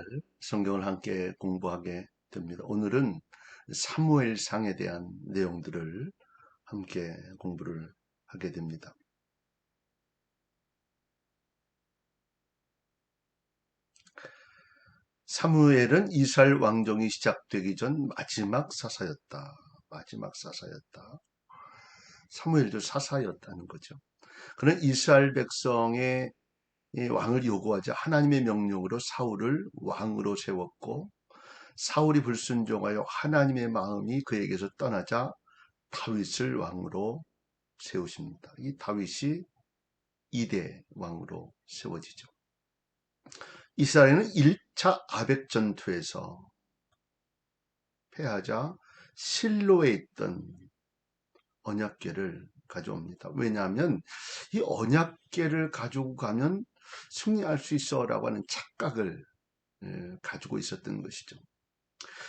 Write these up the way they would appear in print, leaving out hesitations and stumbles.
날 성경을 함께 공부하게 됩니다. 오늘은 사무엘상에 대한 내용들을 함께 공부를 하게 됩니다. 사무엘은 이스라엘 왕정이 시작되기 전 마지막 사사였다. 마지막 사사였다. 사무엘도 사사였다는 거죠. 그는 이스라엘 백성의 왕을 요구하자 하나님의 명령으로 사울을 왕으로 세웠고, 사울이 불순종하여 하나님의 마음이 그에게서 떠나자 다윗을 왕으로 세우십니다. 이 다윗이 2대 왕으로 세워지죠. 이스라엘은 1차 아벡 전투에서 패하자 실로에 있던 언약궤를 가져옵니다. 왜냐하면 이 언약궤를 가지고 가면 승리할 수 있어라고 하는 착각을 가지고 있었던 것이죠.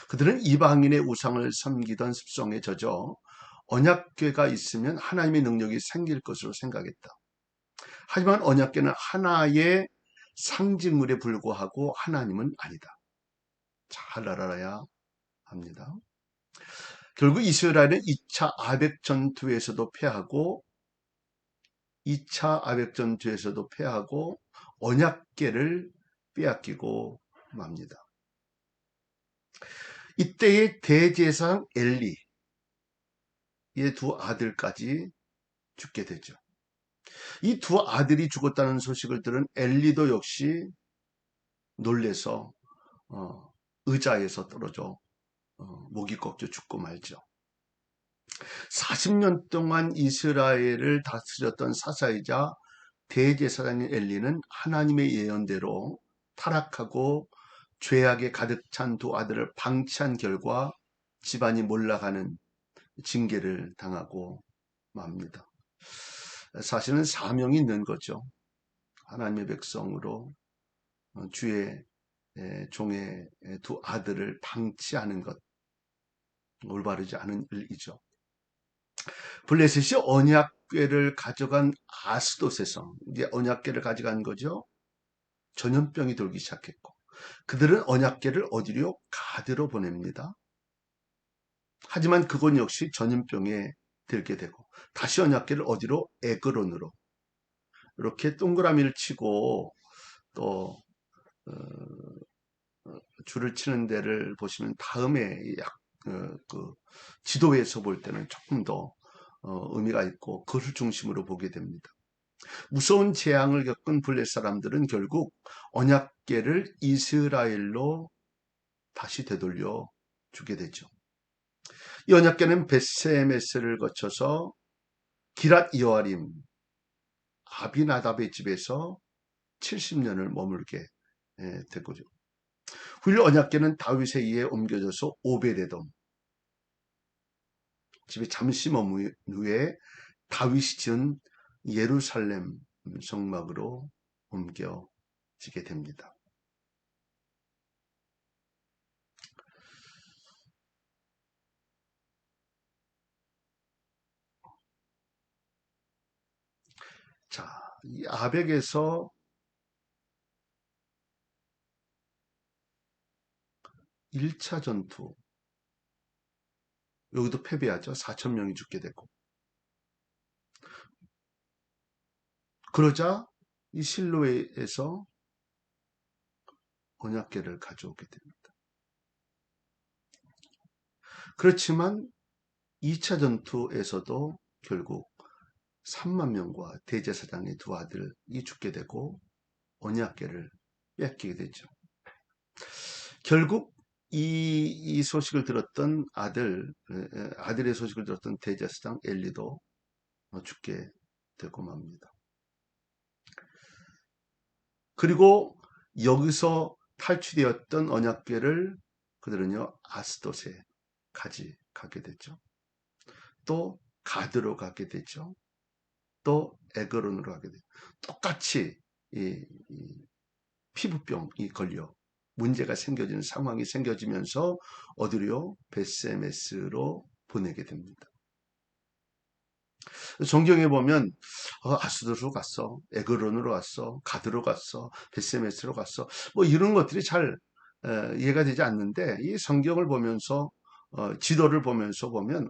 그들은 이방인의 우상을 섬기던 습성에 젖어 언약궤가 있으면 하나님의 능력이 생길 것으로 생각했다. 하지만 언약궤는 하나의 상징물에 불과하고 하나님은 아니다. 잘 알아야 합니다. 결국 이스라엘은 2차 아벡 전투에서도 패하고 2차 아벡 전투에서도 패하고 언약궤를 빼앗기고 맙니다. 이때의 대제사장 엘리의 두 아들까지 죽게 되죠. 이 두 아들이 죽었다는 소식을 들은 엘리도 역시 놀래서 의자에서 떨어져 목이 꺾여 죽고 말죠. 40년 동안 이스라엘을 다스렸던 사사이자 대제사장인 엘리는 하나님의 예언대로 타락하고 죄악에 가득 찬 두 아들을 방치한 결과 집안이 몰락하는 징계를 당하고 맙니다. 사실은 사명이 있는 거죠. 하나님의 백성으로 주의 종의 두 아들을 방치하는 것, 올바르지 않은 일이죠. 블레셋이 언약궤를 가져간 아스돗에서 이제 언약궤를 가져간 거죠. 전염병이 돌기 시작했고, 그들은 언약궤를 어디로? 가드로 보냅니다. 하지만 그건 역시 전염병에 들게 되고, 다시 언약궤를 어디로? 에그론으로. 이렇게 동그라미를 치고 또 줄을 치는 데를 보시면 다음에 그 지도에서 볼 때는 조금 더 의미가 있고 그것을 중심으로 보게 됩니다. 무서운 재앙을 겪은 블레 사람들은 결국 언약궤를 이스라엘로 다시 되돌려 주게 되죠. 이 언약궤는 벳세메스를 거쳐서 기랏 여아림 아비나답의 집에서 70년을 머물게 되고요. 후일 언약궤는 다윗에 의해 옮겨져서 오베데돔 집에 잠시 머문 후에 다윗이 지은 예루살렘 성막으로 옮겨지게 됩니다. 자, 이 아벡에서 1차 전투, 여기도 패배하죠. 4,000명이 죽게 되고. 그러자 이 실로에서 언약궤를 가져오게 됩니다. 그렇지만 2차 전투에서도 결국 3만 명과 대제사장의 두 아들이 죽게 되고 언약궤를 뺏기게 되죠. 결국 이 소식을 들었던 아들의 소식을 들었던 대제사장 엘리도 죽게 되고 맙니다. 그리고 여기서 탈취되었던 언약궤를 그들은요 아스돗에 가져가게 되죠. 또 가드로 가게 되죠. 또 에그론으로 가게 되죠. 똑같이 이 피부병이 걸려 문제가 생겨지는 상황이 생겨지면서 어디로요? 벳세메스로 보내게 됩니다. 성경에 보면 아스돗으로 갔어, 에그론으로 갔어, 가드로 갔어, 벳세메스로 갔어, 뭐 이런 것들이 잘 이해가 되지 않는데 이 성경을 보면서 지도를 보면서 보면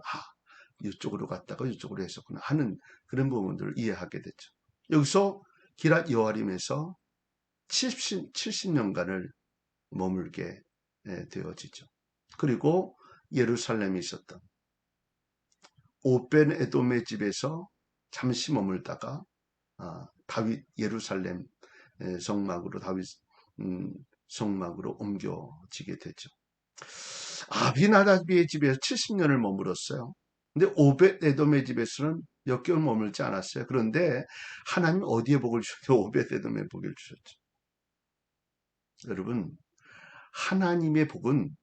이쪽으로 갔다가 이쪽으로 했었구나 하는 그런 부분들을 이해하게 됐죠. 여기서 기랏 여아림에서 70년간을 머물게 되어지죠. 그리고 예루살렘에 있었던 오벤 에돔의 집에서 잠시 머물다가 다윗 예루살렘 성막으로 다윗 성막으로 옮겨지게 되죠. 아비나답의 집에서 70년을 머물었어요. 근데 오벳 에돔의 집에서는 몇 개월 머물지 않았어요. 그런데 하나님 어디에 복을 주셨죠? 오벳 에돔에 복을 주셨죠. 여러분, 하나님의 복은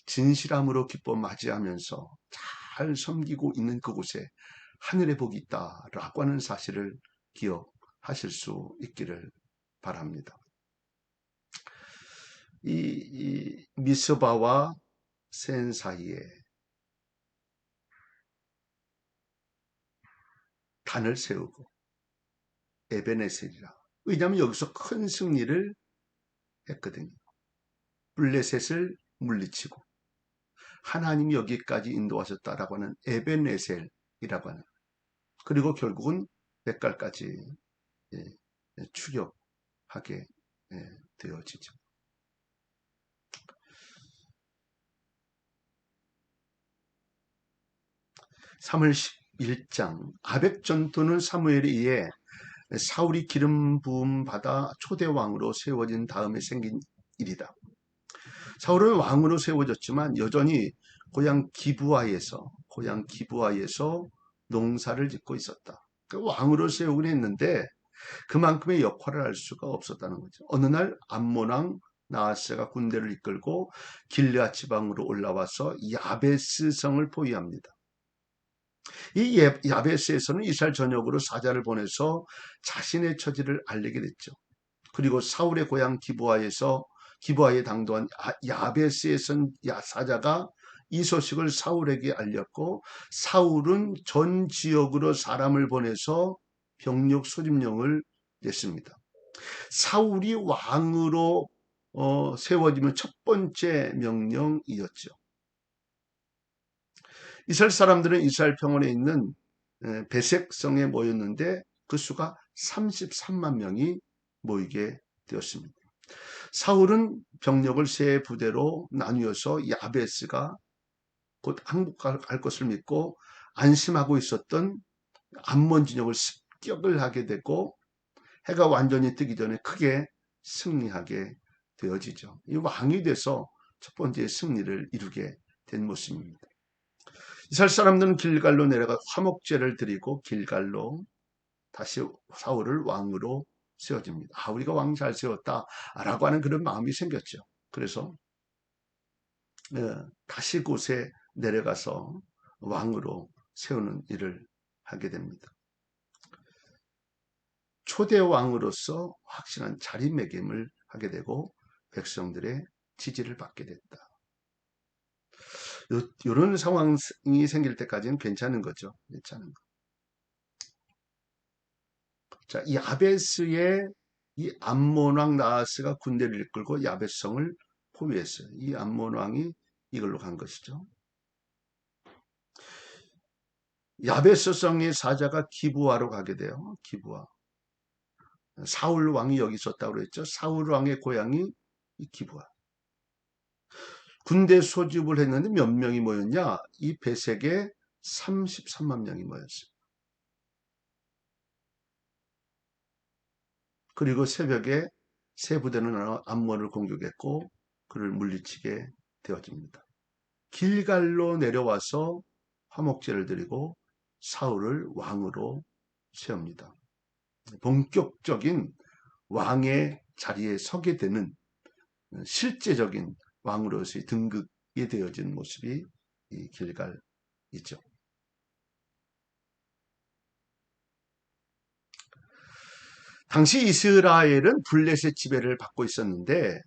진실함으로 기뻐 맞이하면서 잘 섬기고 있는 그곳에 하늘의 복이 있다라고 하는 사실을 기억하실 수 있기를 바랍니다. 이 미스바와 센 사이에 단을 세우고 에베네셀이라. 왜냐하면 여기서 큰 승리를 했거든요. 블레셋을 물리치고 하나님이 여기까지 인도하셨다라고 하는 에베네셀이라고 하는, 그리고 결국은 백갈까지 추격하게 되어지죠. 3월 11장 아벡 전투는 사무엘에 의해 사울이 기름 부음 받아 초대 왕으로 세워진 다음에 생긴 일이다. 사울은 왕으로 세워졌지만 여전히 고향 기브아에서 농사를 짓고 있었다. 왕으로 세우긴 했는데 그만큼의 역할을 할 수가 없었다는 거죠. 어느 날 암몬 왕 나하스가 군대를 이끌고 길르앗 지방으로 올라와서 야베스 성을 포위합니다. 이 야베스에서는 이스라엘 전역으로 사자를 보내서 자신의 처지를 알리게 됐죠. 그리고 사울의 고향 기브아에 당도한 야베스에선 사자가 이 소식을 사울에게 알렸고, 사울은 전 지역으로 사람을 보내서 병력 소집령을 냈습니다. 사울이 왕으로 세워지면 첫 번째 명령이었죠. 이스라엘 사람들은 이스라엘 평원에 있는 베색성에 모였는데 그 수가 33만 명이 모이게 되었습니다. 사울은 병력을 세 부대로 나누어서 야베스가 곧 항복할 것을 믿고 안심하고 있었던 암몬 진영을 습격을 하게 되고, 해가 완전히 뜨기 전에 크게 승리하게 되어지죠. 이 왕이 돼서 첫 번째 승리를 이루게 된 모습입니다. 이스라엘 사람들은 길갈로 내려가 화목제를 드리고 길갈로 다시 사울을 왕으로 세워집니다. 우리가 왕 잘 세웠다라고 하는 그런 마음이 생겼죠. 그래서 다시 곳에 내려가서 왕으로 세우는 일을 하게 됩니다. 초대 왕으로서 확실한 자리매김을 하게 되고 백성들의 지지를 받게 됐다. 이런 상황이 생길 때까지는 괜찮은 거죠. 괜찮은 거. 자, 이 야베스의 이 암몬 왕 나하스가 군대를 이끌고 야베스성을 포위했어요. 이 암몬 왕이 이걸로 간 것이죠. 야베스성의 사자가 기브아로 가게 돼요. 기브아. 사울 왕이 여기 있었다고 그랬죠. 사울 왕의 고향이 이 기브아. 군대 소집을 했는데 몇 명이 모였냐? 이 베색에 33만 명이 모였어요. 그리고 새벽에 세 부대는 암몬을 공격했고 그를 물리치게 되어집니다. 길갈로 내려와서 화목제를 드리고 사울을 왕으로 세웁니다. 본격적인 왕의 자리에 서게 되는 실제적인 왕으로서의 등극이 되어진 모습이 이 길갈이죠. 당시 이스라엘은 블레셋 지배를 받고 있었는데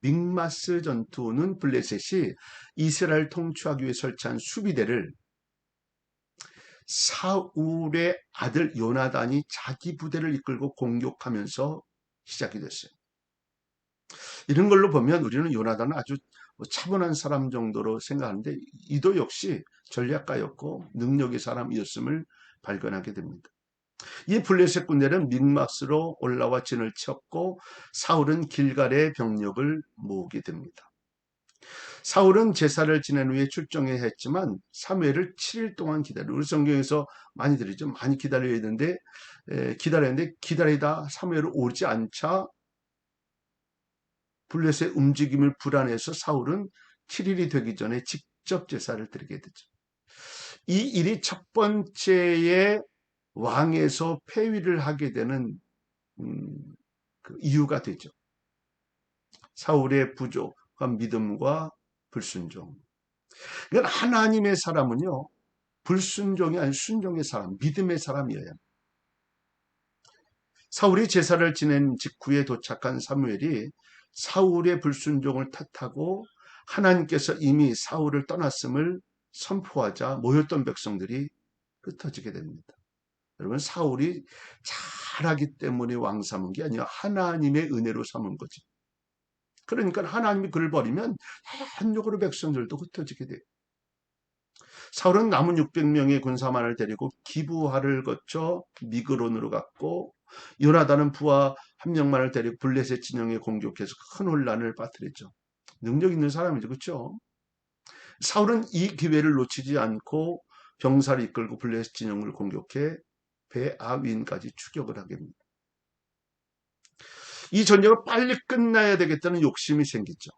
믹마스 전투는 블레셋이 이스라엘 통치하기 위해 설치한 수비대를 사울의 아들 요나단이 자기 부대를 이끌고 공격하면서 시작이 됐어요. 이런 걸로 보면 우리는 요나단은 아주 차분한 사람 정도로 생각하는데 이도 역시 전략가였고 능력의 사람이었음을 발견하게 됩니다. 이 블레셋 군대는 믹마스로 올라와 진을 쳤고 사울은 길갈의 병력을 모으게 됩니다. 사울은 제사를 지낸 후에 출정해야 했지만 사무엘을 7일 동안 기다려. 우리 성경에서 많이 들리죠. 많이 기다려야 되는데 기다렸는데 기다리다 사무엘이 오지 않자 블레셋의 움직임을 불안해서 사울은 7일이 되기 전에 직접 제사를 드리게 되죠. 이 일이 첫 번째의 왕에서 폐위를 하게 되는 그 이유가 되죠. 사울의 부족한 믿음과 불순종. 그러니까 하나님의 사람은요, 불순종이 아닌 순종의 사람, 믿음의 사람이어야 합니다. 사울이 제사를 지낸 직후에 도착한 사무엘이 사울의 불순종을 탓하고 하나님께서 이미 사울을 떠났음을 선포하자 모였던 백성들이 흩어지게 됩니다. 여러분, 사울이 잘하기 때문에 왕 삼은 게 아니라 하나님의 은혜로 삼은 거지. 그러니까 하나님이 그를 버리면 한쪽으로 백성들도 흩어지게 돼요. 사울은 남은 600명의 군사만을 데리고 기부하를 거쳐 미그론으로 갔고 요나단은 부하 한 명만을 데리고 블레셋 진영에 공격해서 큰 혼란을 빠뜨렸죠. 능력 있는 사람이죠. 그렇죠? 사울은 이 기회를 놓치지 않고 병사를 이끌고 블레셋 진영을 공격해 베아윈까지 추격을 하게 됩니다. 이 전쟁을 빨리 끝나야 되겠다는 욕심이 생기죠.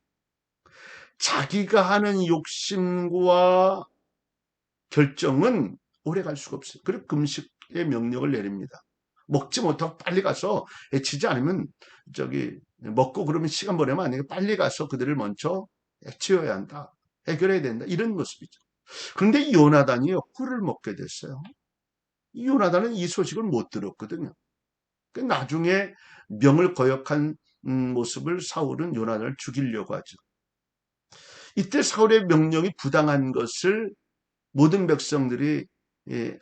자기가 하는 욕심과 결정은 오래 갈 수가 없어요. 그리고 금식의 명령을 내립니다. 먹지 못하고 빨리 가서 해치지 않으면 먹고 그러면 시간 보내면 안 되고 빨리 가서 그들을 먼저 해치워야 한다. 해결해야 된다. 이런 모습이죠. 그런데 요나단이요, 꿀을 먹게 됐어요. 요나단은 이 소식을 못 들었거든요. 나중에 명을 거역한 모습을 사울은 요나단을 죽이려고 하죠. 이때 사울의 명령이 부당한 것을 모든 백성들이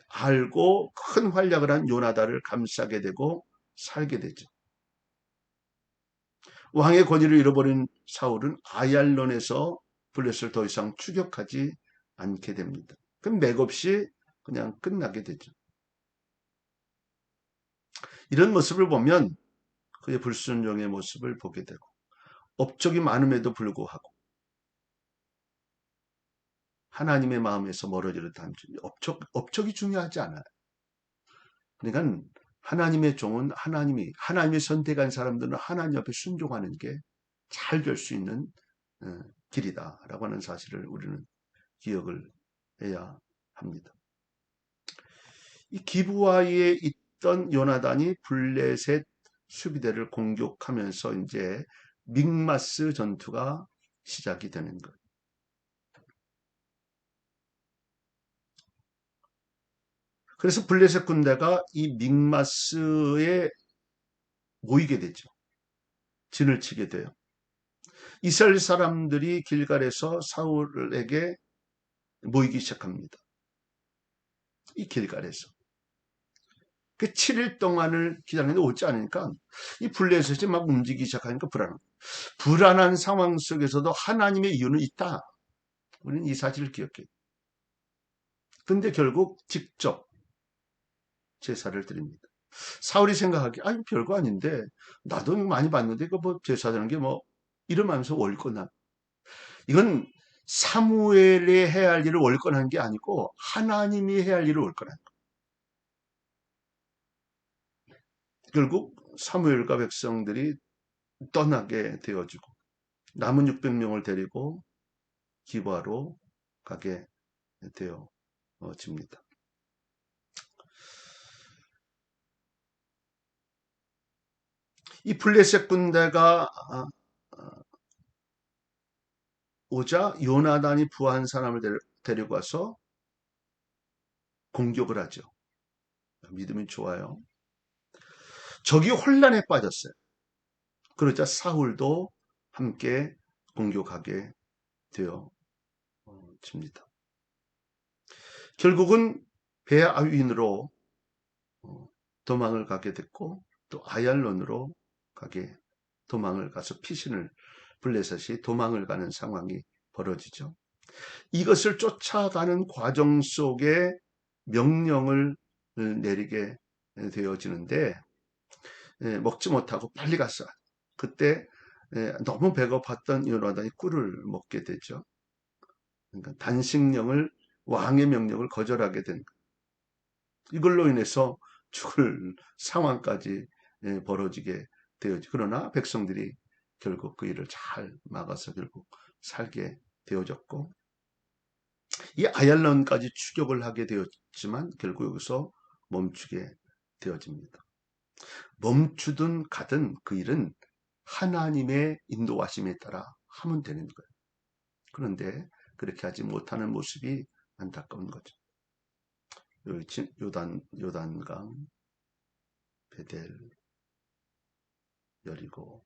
알고 큰 활약을 한 요나단을 감싸게 되고 살게 되죠. 왕의 권위를 잃어버린 사울은 아얄론에서 블레셋을 더 이상 추격하지 않게 됩니다. 그럼 맥없이 그냥 끝나게 되죠. 이런 모습을 보면 그의 불순종의 모습을 보게 되고 업적이 많음에도 불구하고 하나님의 마음에서 멀어지는 단지 업적이 중요하지 않아요. 그러니까 하나님의 종은 하나님이 선택한 사람들은 하나님 앞에 순종하는 게 잘 될 수 있는 길이다라고 하는 사실을 우리는 기억을 해야 합니다. 이 기브아에 있던 요나단이 블레셋 수비대를 공격하면서 이제 믹마스 전투가 시작이 되는 거예요. 그래서 블레셋 군대가 이 믹마스에 모이게 되죠. 진을 치게 돼요. 이스라엘 사람들이 길갈에서 사울에게 모이기 시작합니다. 이 길갈에서. 그 7일 동안을 기다리는데 오지 않으니까 이 블레셋이 막 움직이기 시작하니까 불안한 상황 속에서도 하나님의 이유는 있다. 우리는 이 사실을 기억해요. 근데 결국 직접 제사를 드립니다. 사울이 생각하기에 별거 아닌데 나도 많이 봤는데 이거 뭐 제사드리는 게 뭐 이러면서 월권한 이건 사무엘이 해야 할 일을 월권한 게 아니고 하나님이 해야 할 일을 월권한 거예요. 결국 사무엘과 백성들이 떠나게 되어지고 남은 600명을 데리고 기브아로 가게 되어집니다. 이 블레셋 군대가 오자 요나단이 부한 사람을 데리고 와서 공격을 하죠. 믿음이 좋아요. 적이 혼란에 빠졌어요. 그러자 사울도 함께 공격하게 되어집니다. 결국은 베아윈으로 도망을 가게 됐고 또 아얄론으로 가게 도망을 가서 피신을 블레셋이 도망을 가는 상황이 벌어지죠. 이것을 쫓아가는 과정 속에 명령을 내리게 되어지는데 먹지 못하고 빨리 갔어. 그때 너무 배고팠던 요나단이 꿀을 먹게 되죠. 그러니까 단식령을 왕의 명령을 거절하게 된 이걸로 인해서 죽을 상황까지 벌어지게 되어지. 그러나 백성들이 결국 그 일을 잘 막아서 결국 살게 되어졌고 이 아얄론까지 추격을 하게 되었지만 결국 여기서 멈추게 되어집니다. 멈추든 가든 그 일은 하나님의 인도하심에 따라 하면 되는 거예요. 그런데 그렇게 하지 못하는 모습이 안타까운 거죠. 요단강, 베델, 여리고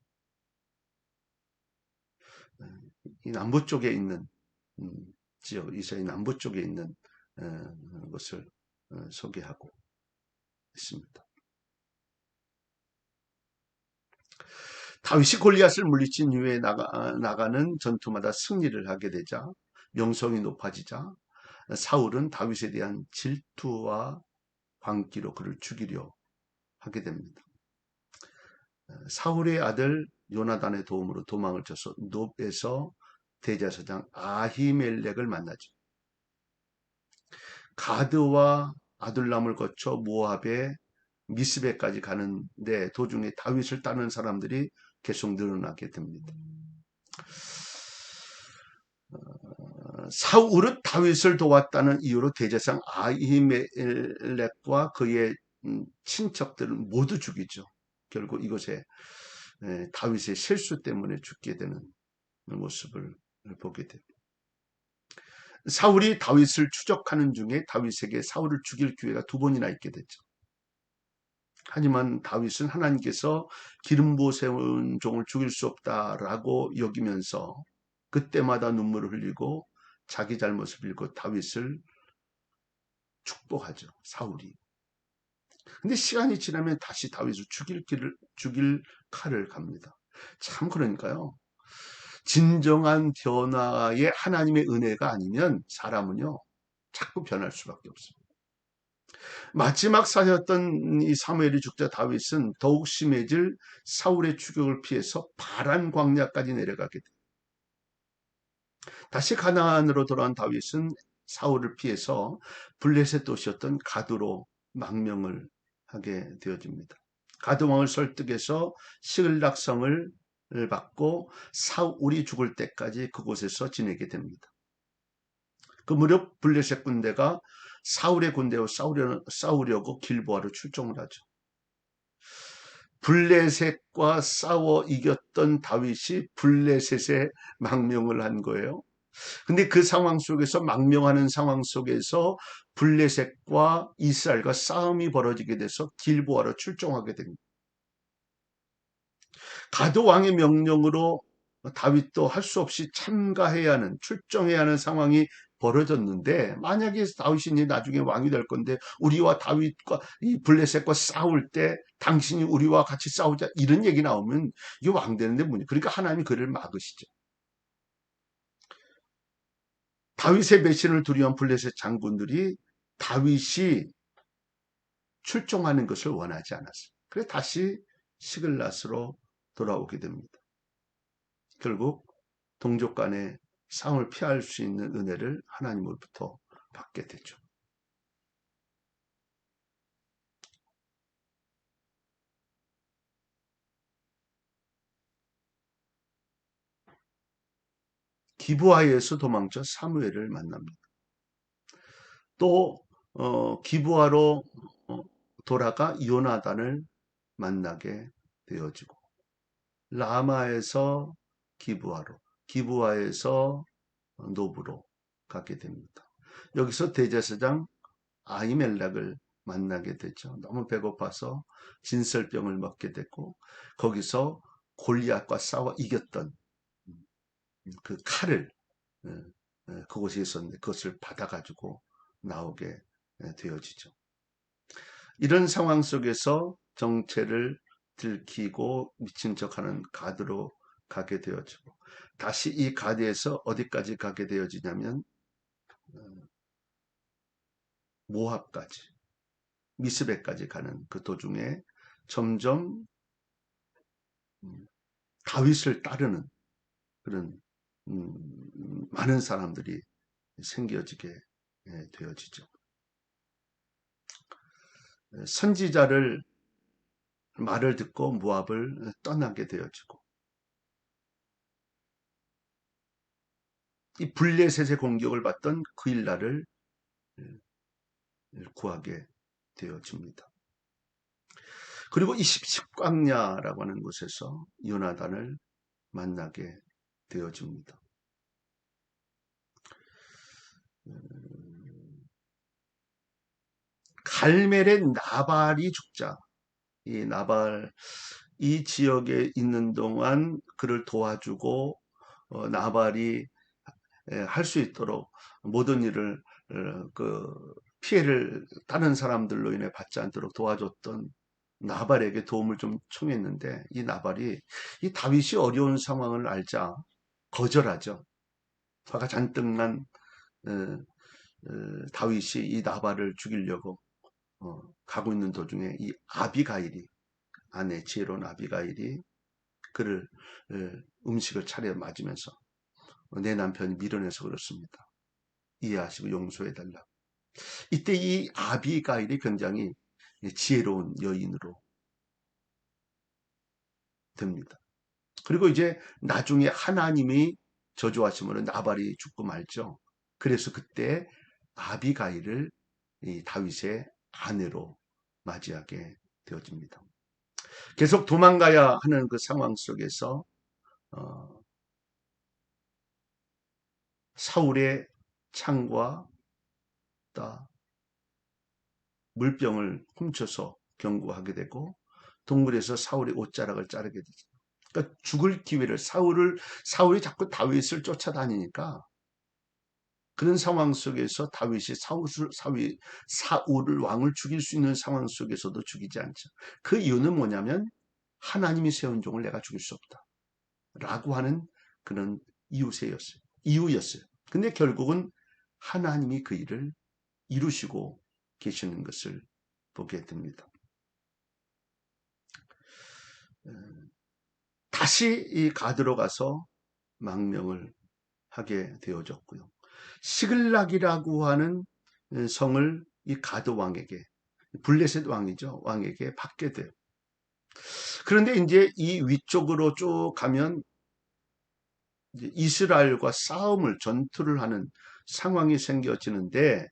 이 남부 쪽에 있는 지역, 이스라엘 남부 쪽에 있는 것을 소개하고 있습니다. 다윗이 골리앗을 물리친 이후에 나가는 전투마다 승리를 하게 되자 명성이 높아지자 사울은 다윗에 대한 질투와 광기로 그를 죽이려 하게 됩니다. 사울의 아들 요나단의 도움으로 도망을 쳐서 놉에서 대제사장 아히멜렉을 만나죠. 가드와 아둘람을 거쳐 모압의 미스베까지 가는데 도중에 다윗을 따르는 사람들이 계속 늘어나게 됩니다. 사울은 다윗을 도왔다는 이유로 대제사장 아히멜렉과 그의 친척들을 모두 죽이죠. 결국 이것에 다윗의 실수 때문에 죽게 되는 모습을 보게 됩니다. 사울이 다윗을 추적하는 중에 다윗에게 사울을 죽일 기회가 2번이나 있게 됐죠. 하지만 다윗은 하나님께서 기름 부어 세운 종을 죽일 수 없다라고 여기면서 그때마다 눈물을 흘리고 자기 잘못을 빌고 다윗을 축복하죠. 사울이. 근데 시간이 지나면 다시 다윗을 죽일 칼을 갑니다. 참 그러니까요. 진정한 변화의 하나님의 은혜가 아니면 사람은요. 자꾸 변할 수밖에 없습니다. 마지막 사였던 이 사무엘이 죽자 다윗은 더욱 심해질 사울의 추격을 피해서 바란 광야까지 내려가게 됩니다. 다시 가나안으로 돌아온 다윗은 사울을 피해서 블레셋 도시였던 가드로 망명을 하게 되어집니다. 가드 왕을 설득해서 시글락성을 받고 사울이 죽을 때까지 그곳에서 지내게 됩니다. 그 무렵 블레셋 군대가 사울의 군대와 싸우려고 길보아로 출정을 하죠. 블레셋과 싸워 이겼던 다윗이 블레셋에 망명을 한 거예요. 근데 그 상황 속에서 망명하는 상황 속에서 블레셋과 이스라엘과 싸움이 벌어지게 돼서 길보아로 출정하게 됩니다. 가드 왕의 명령으로 다윗도 할 수 없이 참가해야 하는 출정해야 하는 상황이 벌어졌는데 만약에 다윗이 나중에 왕이 될 건데 우리와 다윗과 이 블레셋과 싸울 때 당신이 우리와 같이 싸우자 이런 얘기 나오면 이게 왕 되는데 뭐냐. 그러니까 하나님이 그를 막으시죠. 다윗의 배신을 두려운 블레셋 장군들이 다윗이 출정하는 것을 원하지 않았어요. 그래서 다시 시글랏으로 돌아오게 됩니다. 결국 동족 간의 싸움을 피할 수 있는 은혜를 하나님으로부터 받게 되죠. 기브아에서 도망쳐 사무엘을 만납니다. 또 기브아로 돌아가 요나단을 만나게 되어지고 라마에서 기브아로, 기브아에서 노브로 가게 됩니다. 여기서 대제사장 아히멜렉을 만나게 되죠. 너무 배고파서 진설병을 먹게 됐고 거기서 골리앗과 싸워 이겼던 그 칼을 그곳에 있었는데 그것을 받아가지고 나오게 되어지죠. 이런 상황 속에서 정체를 들키고 미친 척하는 가드로 가게 되어지고, 다시 이 가드에서 어디까지 가게 되어지냐면 모압까지, 미스베까지 가는 그 도중에 점점 다윗을 따르는 그런 많은 사람들이 생겨지게 되어지죠. 선지자를 말을 듣고 모압을 떠나게 되어지고, 이 블레셋의 공격을 받던 그 일날을 구하게 되어집니다. 그리고 이 십광야라고 하는 곳에서 요나단을 만나게 되어집니다. 갈멜의 나발이 죽자, 이 나발, 이 지역에 있는 동안 그를 도와주고 나발이 할 수 있도록 모든 일을 그 피해를 다른 사람들로 인해 받지 않도록 도와줬던 나발에게 도움을 좀 청했는데, 이 나발이 이 다윗이 어려운 상황을 알자 거절하죠. 화가 잔뜩 난 다윗이 이 나발을 죽이려고 가고 있는 도중에 이 아비가일이, 아내 지혜로운 아비가일이 그를 음식을 차려 맞으면서 내 남편이 밀어내서 그렇습니다. 이해하시고 용서해달라. 이때 이 아비가일이 굉장히 지혜로운 여인으로 됩니다. 그리고 이제 나중에 하나님이 저주하시면 나발이 죽고 말죠. 그래서 그때 아비가일을 이 다윗의 아내로 맞이하게 되어집니다. 계속 도망가야 하는 그 상황 속에서 사울의 창과 물병을 훔쳐서 경고하게 되고, 동굴에서 사울의 옷자락을 자르게 되죠. 그러니까 죽을 기회를, 사울이 자꾸 다윗을 쫓아다니니까 그런 상황 속에서 다윗이 사울을 왕을 죽일 수 있는 상황 속에서도 죽이지 않죠. 그 이유는 뭐냐면 하나님이 세운 종을 내가 죽일 수 없다 라고 하는 그런 이유였어요. 근데 결국은 하나님이 그 일을 이루시고 계시는 것을 보게 됩니다. 다시 이 가드로 가서 망명을 하게 되어졌고요. 시글락이라고 하는 성을 이 가드 왕에게, 블레셋 왕이죠, 왕에게 받게 돼요. 그런데 이제 이 위쪽으로 쭉 가면 이제 이스라엘과 전투를 하는 상황이 생겨지는데,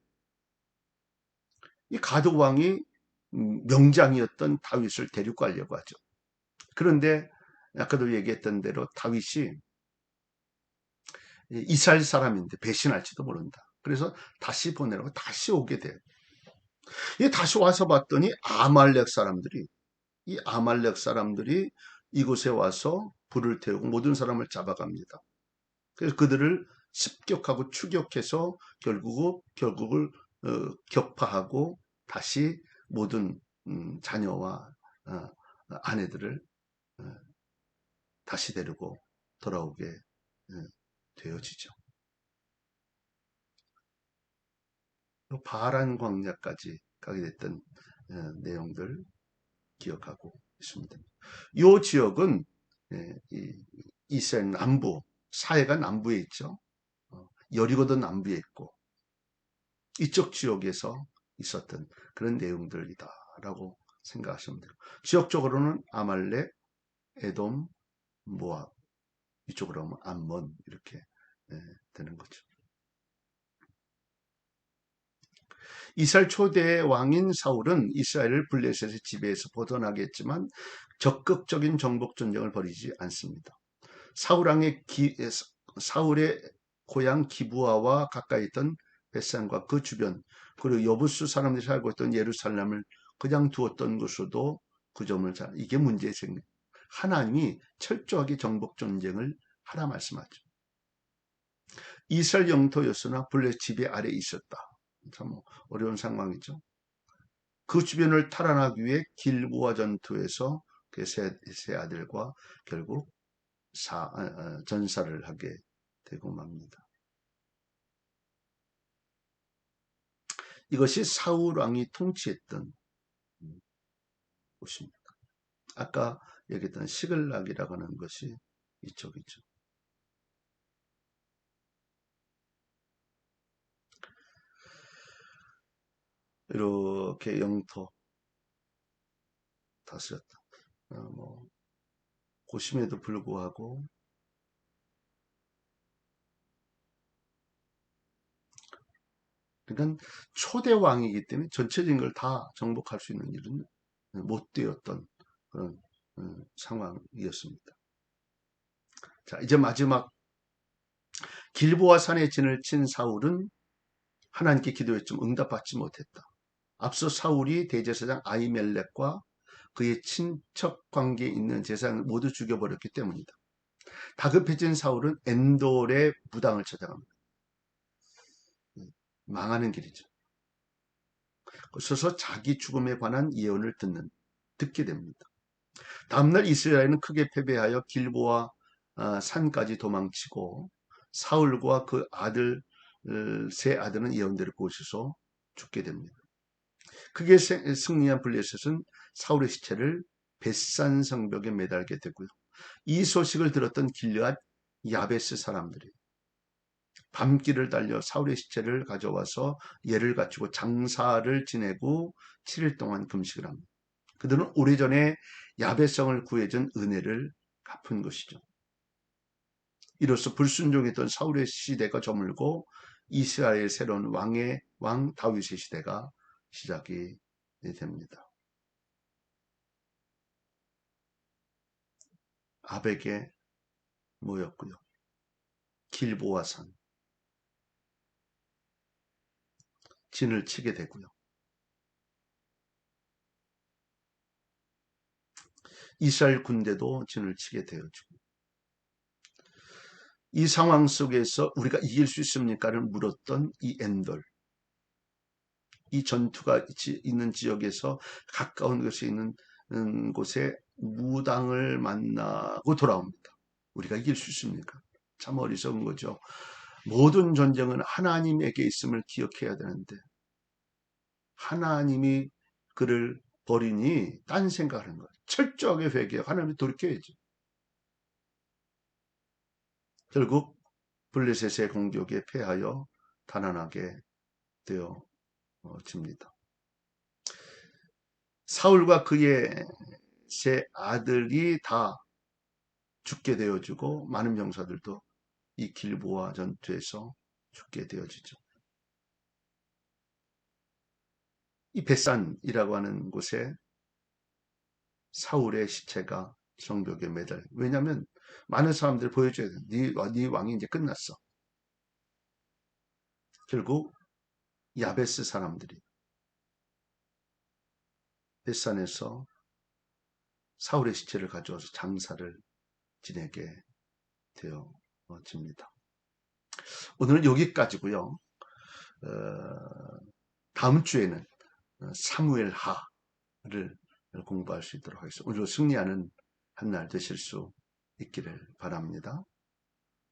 이 가드 왕이 명장이었던 다윗을 데리고 가려고 하죠. 그런데 아까도 얘기했던 대로 다윗이 이스라엘 사람인데 배신할지도 모른다. 그래서 다시 보내라고 다시 오게 돼요. 다시 와서 봤더니 이 아말렉 사람들이 이곳에 와서 불을 태우고 모든 사람을 잡아갑니다. 그래서 그들을 습격하고 추격해서 결국을 격파하고 다시 모든 자녀와 아내들을 다시 데리고 돌아오게 되어지죠. 바란 광야까지 가게 됐던 내용들 기억하고 있습니다. 이 지역은 이스라엘 남부, 사해가 남부에 있죠. 여리고도 남부에 있고, 이쪽 지역에서 있었던 그런 내용들이다라고 생각하시면 돼요. 지역적으로는 아말렉, 에돔, 모압, 이쪽으로 하면 암몬, 이렇게 되는 거죠. 이스라엘 초대 왕인 사울은 이스라엘을 블레셋의 지배에서 벗어나게 했지만 적극적인 정복 전쟁을 벌이지 않습니다. 사울의 고향 기브아와 가까이 있던 벳산과 그 주변, 그리고 여부수 사람들이 살고 있던 예루살렘을 그냥 두었던 것으로도 그 점을 이게 문제의 생각. 하나님이 철저하게 정복 전쟁을 하라 말씀하죠. 이스라엘 영토였으나 블레셋 지배 아래에 있었다. 참 어려운 상황이죠. 그 주변을 탈환하기 위해 길보아 전투에서 그 세 아들과 결국 전사를 하게 되고 맙니다. 이것이 사울 왕이 통치했던 곳입니다. 아까 얘기했던 시글락이라고 하는 것이 이쪽이죠. 이렇게 영토 다스렸다. 고심에도 불구하고 그러니까 초대 왕이기 때문에 전체적인 걸 다 정복할 수 있는 일은 못 되었던 그런 상황이었습니다. 자, 이제 마지막 길보아 산에 진을 친 사울은 하나님께 기도했지만 응답받지 못했다. 앞서 사울이 대제사장 아히멜렉과 그의 친척 관계에 있는 제사장을 모두 죽여버렸기 때문이다. 다급해진 사울은 엔돌의 무당을 찾아갑니다. 망하는 길이죠. 그래서 자기 죽음에 관한 예언을 듣게 됩니다. 다음날 이스라엘은 크게 패배하여 길보아 산까지 도망치고 사울과 그 아들 세 아들은 예언대로 곳에서 죽게 됩니다. 크게 승리한 블레셋은 사울의 시체를 벳산 성벽에 매달게 되고요. 이 소식을 들었던 길르앗 야베스 사람들이 밤길을 달려 사울의 시체를 가져와서 예를 갖추고 장사를 지내고 7일 동안 금식을 합니다. 그들은 오래전에 야베성을 구해준 은혜를 갚은 것이죠. 이로써 불순종했던 사울의 시대가 저물고 이스라엘 새로운 왕 다윗의 시대가 시작이 됩니다. 아벡에 모였고요. 길보아 산 진을 치게 되고요. 이스라엘 군대도 진을 치게 되어지고 이 상황 속에서 우리가 이길 수 있습니까를 물었던 이 엔돌 이 전투가 있는 지역에서 가까운 곳에 있는 곳에 무당을 만나고 돌아옵니다. 우리가 이길 수 있습니까? 참 어리석은 거죠. 모든 전쟁은 하나님에게 있음을 기억해야 되는데 하나님이 그를 버리니 딴 생각하는 거예요. 철저하게 회개하고 하나님을 돌이켜야지. 결국 블레셋의 공격에 패하여 단안하게 되어집니다. 사울과 그의 세 아들이 다 죽게 되어지고 많은 병사들도 이 길보아 전투에서 죽게 되어지죠. 이 벳산이라고 하는 곳에 사울의 시체가 성벽에 매달. 왜냐하면 많은 사람들이 보여줘야 돼. 네 왕이 이제 끝났어. 결국 야베스 사람들이 벳산에서 사울의 시체를 가져와서 장사를 지내게 되어집니다. 오늘은 여기까지고요. 다음 주에는 사무엘 하를 공부할 수 있도록 하겠습니다. 오늘 승리하는 한 날 되실 수 있기를 바랍니다.